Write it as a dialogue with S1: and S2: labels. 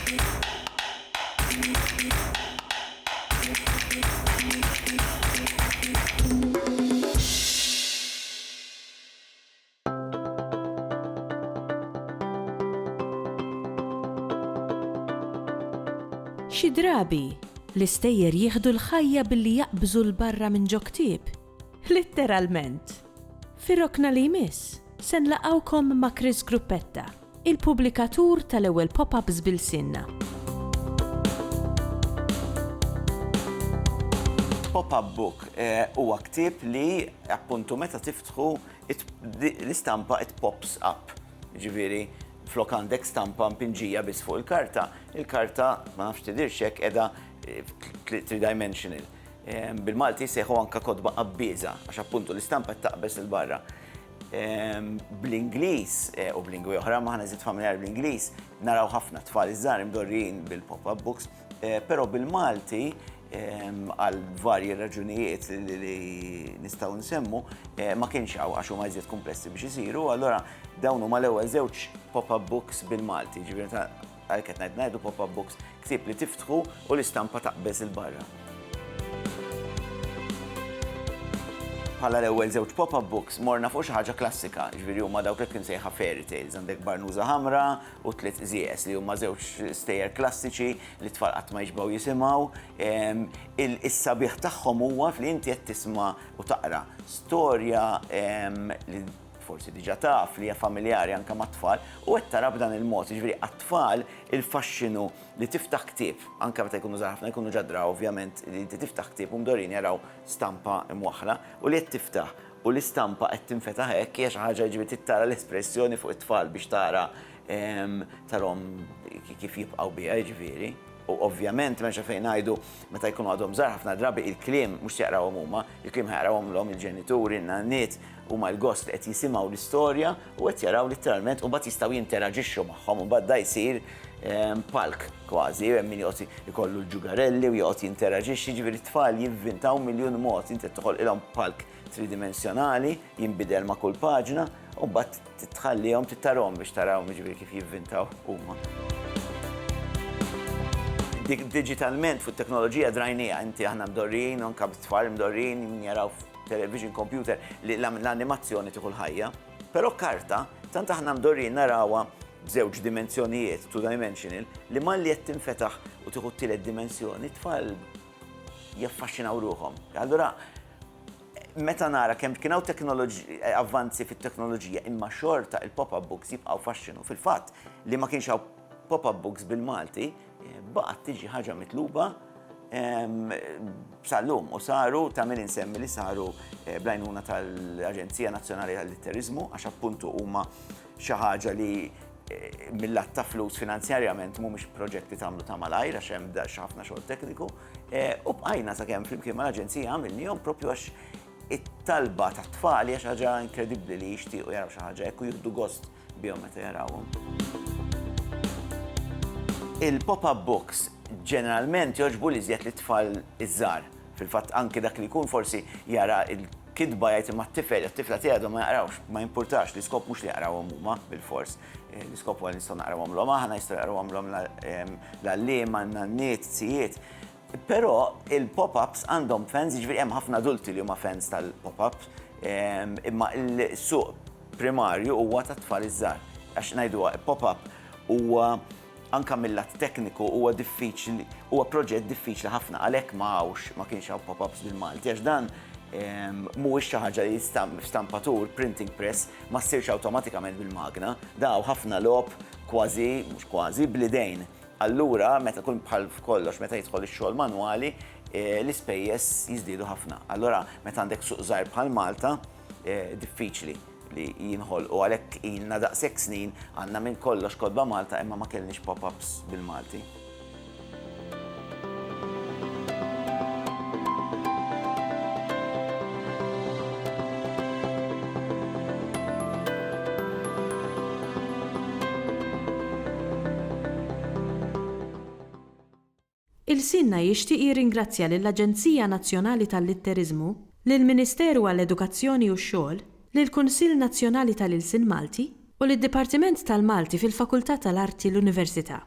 S1: Xi drabi l-istejjer jieħdu l-ħajja billi jaqbżu l-barra minn ġo ktieb. Litteralment. Fir-rokna li jmiss, se nlaqgħukom ma' Chris Gruppetta, il-pubblikatur tal-ewwel pop-ups bil-sinna.
S2: Pop-up book huwa ktieb li appuntu meta tiftħu l-istampa it pops up. Ġifieri flok għandek stampa mpinġija biss fuq il-karta. Il-karta ma nafx tidirxek edha 3-dimensional. Bil-Malti seħu anka kodba qabbieża għax appuntu l-istampa taqbes il-barra. Bl-Ingliż u bl-lingwi oħra ma ħana żied familjari bl-Ingliż naraw ħafna tfal iż-żgħar imdorrin bil-pop-up books, però bil-Malti għal varji raġunijiet li nistgħu nsemmu ma kienx hawn għax huma jżied komplessi biex isiru, allura dawn huma l-ewwel żewġ pop-up books bil-Malti. Ġifieri għalhekk qed ngħidu pop-up books ktieb li tiftħu u l-istampa taqbeż il-barra. Bħala l-ewwel żewġ pop-up books morna fuq xi ħaġa klassika, ġifieri huma dawk li kien sejħa fairy tales, għandek Barnuża Ħamra u Tliet Iżies li huma żewġ stejjer klassiċi li tfal qatt ma jiġbgħu jisimgħu. Is-sabiħ tagħhom huwa li inti qed tisma' u taqra storja li forsi diġà taf li hija familjari anke mat-tfal u qed tara b'dan il-mod. Jiġifieri għat-tfal il-faxxinu li tiftaħ ktieb, anke meta jkunu żgħar ħafna jkunu ġadra ovvjament li inti tiftaħ ktieb u mdorin jaraw stampa mwaħħla u li qed tiftaħ u l-istampa qed tinfetaħ hekk hija xi ħaġa jiġifieri tittara l-espressjoni fuq it-tfal biex tara tarhom kif jibqgħu biha jiġifieri. U ovvjament m'hemmx fejn ngħidu meta jkunu għadhom żgħar ħafna drabi il-kliem mhux jaqrawhom huma, il-kliem ħajqrawhom l-hom il-ġenituri, n-nanniet huma l-gost li qed jisimgħu l-istorja u qed jaraw litteralment u mbagħad jistgħu jinteraġixxu magħhom u mbagħad da jsir palk kważi, hemm min joqgħod ikollu l-ġugarelli u joqgħod jinteraġixxi, ġifieri t-tfal jivvintaw miljun mod, inti toħolqilhom palk tridimensjonali jinbidel ma' kull paġna u mbagħad titħallihom tittarhom biex tarawhom jiġifieri kif jivvintaw huma. Digitalment fuq teknoloġija drajnija, inti aħna mdorrin, anke bit-tfal mdorrin, jaraw television, computer, li l-animazzjoni tieħu l-ħajja. Però karta, tant aħna mdorrin narawha b'żewġ dimensjonijiet, 2-dimensional, li malli qed tinfetaħ u tieħu tielet dimensjoni, tfal jaffaxxinaw ruhom. Allura meta nara kemm kien hawn avvanzi fit-teknoloġija imma xorta il-pop-up books jibqgħu faxxinu fil-fatt li ma kienx hawn pop-up books bil-Malti, baqgħet tiġi ħaġa mitluba sal-lum u saru ta' min insemmi li saru bl-għajnuna tal-Aġenzija Nazzjonali tal-Litterizmu għax appuntu huma xi ħaġa li mill-lat ta' flus finanzjarjament mhumiex proġetti tagħmlu ta' malajr għax hemm ħafna xogħol tekniku u bqajna sakemm flimkien mal-Aġenzija għamilnihom proprju għax it-talba tat-tfal hija xi ħaġa inkredibbli li jixtiequ jaraw xi ħaġa hekk u jieħdu gost bihom meta jarawhom. Il-pop-up books ġeneralment joġbu li żjed l-tfal iż-żgħar. Fil-fatt anke dak li jkun forsi jara il-kidba jgħid imma t-tifel, it-tifla tiegħu ma jaqrawx, ma jimpurtax li skop mhux li jaqrawhom huma bil-fors. L-iskop huwa li nistgħu naqrawhom l-hom aħna, jistgħu jaqrawhom l-hom l-għalliem, n-nanniet, t-sijiet. Però il-pop-ups għandhom fans, jiġifieri hemm ħafna adulti li huma fans tal-pop-ups, imma l-suq primarju huwa tat-tfal iż-żgħar. Għax ngħiduha pop-up huwa anka mill-lat tekniku huwa diffiċli, huwa proġett diffiċli ħafna għalhekk ma kienx hawn pop-ups bil-Malti għax dan mhuwiex xi ħaġa li stampatur, printing press ma ssirx awtomatikament bil-magna, daw ħafna logħob kważi mhux kważi bl-idejn. Allura meta kun bħal f'kollox meta jidħol ix-xogħol manwali l-ispejjeż jiżdiedu ħafna. Allura meta għandek suq żgħir bħal Malta diffiċli li jinħol u għalhekk ilna daqshekk snin għandna minn kollox kodba Malta imma ma kellniex pop-ups bil-Malti.
S1: Il-Sinna jixtieq jirringrazzja lill-Aġenzija Nazzjonali tal-Litterizmu, lill-Ministeru għall-Edukazzjoni u x-Xogħol, lill-Kunsill Nazzjonali tal-Ilsien Malti u lid-Dipartiment tal-Malti fil-Fakultà tal-Arti l-Università.